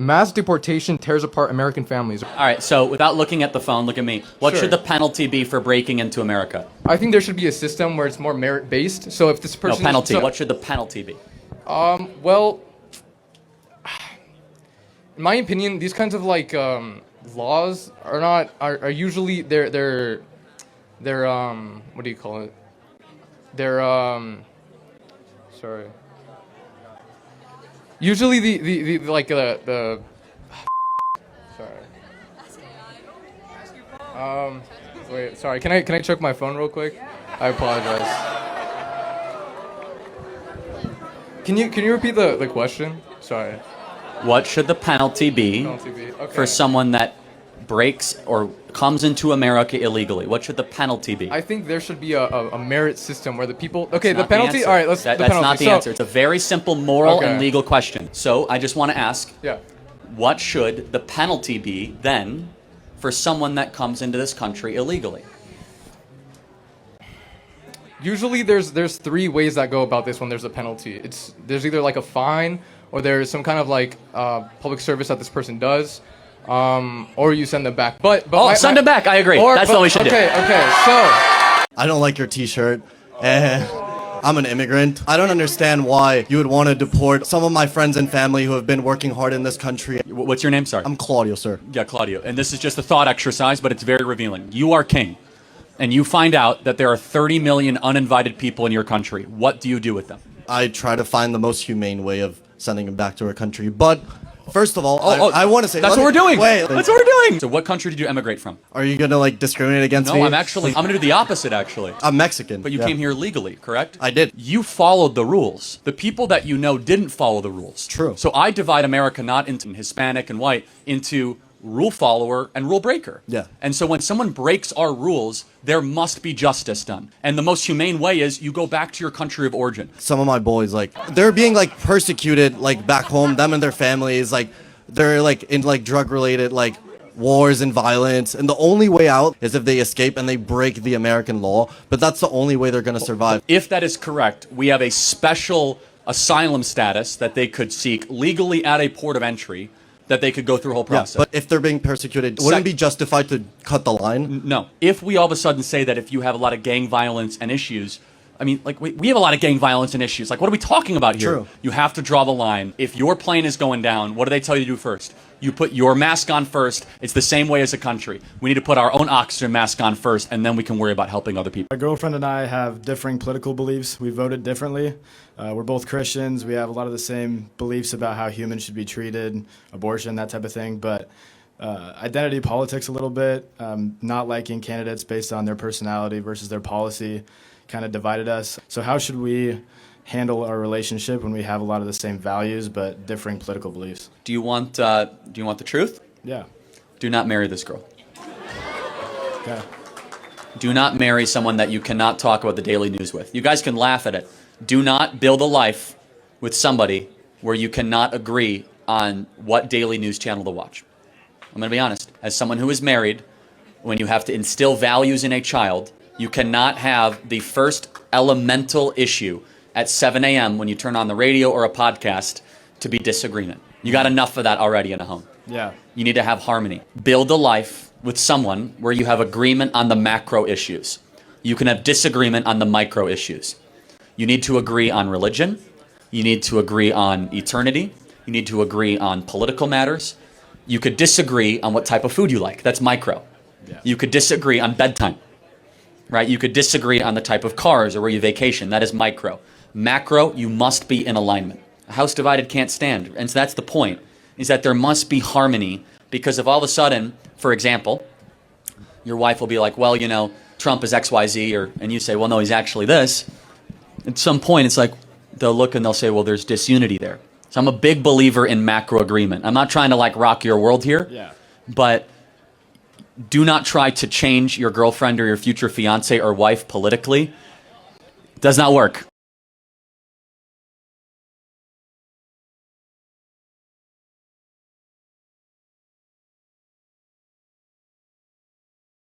Mass deportation tears apart American families. All right, so without looking at the phone, look at me. What Sure. should the penalty be for breaking into America? I think there should be a system where it's more merit-based. So if this No, person... penalty. So, What should the penalty be? well, in my opinion, these kinds of like laws are usually they're what do you call it? They're sorry. Usually the like the sorry. Wait, sorry. Can I check my phone real quick? I apologize. Can you repeat the question? Sorry. What should the penalty be Okay. for someone that breaks or comes into America illegally? What should the penalty be? I think there should be a merit system where the people. Okay, the Not penalty. answer. All right, let's. That's the penalty. not the answer. It's a very simple moral Okay. and legal question. So I just want to ask, Yeah. what should the penalty be then for someone that comes into this country illegally? Usually, there's three ways that go about this when there's a penalty. There's either like a fine, or there's some kind of like public service that this person does, or you send them back. But Send them back. I agree. That's what we should do. Okay, so. I don't like your t-shirt. I'm an immigrant. I don't understand why you would want to deport some of my friends and family who have been working hard in this country. What's your name, sorry? I'm Claudio, sir. Yeah, Claudio. And this is just a thought exercise, but it's very revealing. You are king, and you find out that there are 30 million uninvited people in your country. What do you do with them? I try to find the most humane way of sending them back to our country. But first of all, I want to say... That's what we're doing. Wait. That's what we're doing. So what country did you emigrate from? Are you going to like discriminate against me? No, I'm going to do the opposite, actually. I'm Mexican. But you came here legally, correct? I did. You followed the rules. The people that you know didn't follow the rules. True. So I divide America not into Hispanic and white, into rule follower and rule breaker. Yeah. And so when someone breaks our rules, there must be justice done. And the most humane way is you go back to your country of origin. Some of my boys, like, they're being like persecuted, like back home, them and their families, like they're like in like drug related like wars and violence, and the only way out is if they escape and they break the American law, but that's the only way they're going to survive. If that is correct, we have a special asylum status that they could seek legally at a port of entry, that they could go through a whole process. But if they're being persecuted, wouldn't it be justified to cut the line? No. If we all of a sudden say that if you have a lot of gang violence and issues, I mean, like, we have a lot of gang violence and issues. Like, what are we talking about here? True. You have to draw the line. If your plane is going down, what do they tell you to do first? You put your mask on first. It's the same way as a country. We need to put our own oxygen mask on first, and then we can worry about helping other people. My girlfriend and I have differing political beliefs. We voted differently. We're both Christians. We have a lot of the same beliefs about how humans should be treated, abortion, that type of thing. But identity politics a little bit, not liking candidates based on their personality versus their policy kind of divided us. So how should we handle our relationship when we have a lot of the same values but differing political beliefs? Do you want the truth? Yeah. Do not marry this girl. Okay. Do not marry someone that you cannot talk about the daily news with. You guys can laugh at it. Do not build a life with somebody where you cannot agree on what daily news channel to watch. I'm going to be honest. As someone who is married, when you have to instill values in a child, you cannot have the first elemental issue at 7 a.m. when you turn on the radio or a podcast to be disagreement. You got enough of that already in a home. Yeah. You need to have harmony. Build a life with someone where you have agreement on the macro issues. You can have disagreement on the micro issues. You need to agree on religion. You need to agree on eternity. You need to agree on political matters. You could disagree on what type of food you like. That's micro. Yeah. You could disagree on bedtime, right? You could disagree on the type of cars or where you vacation. That is micro. Macro, you must be in alignment. A house divided can't stand. And so that's the point, is that there must be harmony, because if all of a sudden, for example, your wife will be like, well, you know, Trump is XYZ, and you say, well, no, he's actually this. At some point, it's like they'll look and they'll say, well, there's disunity there. So I'm a big believer in macro agreement. I'm not trying to like rock your world here, Yeah. but do not try to change your girlfriend or your future fiance or wife politically. It does not work.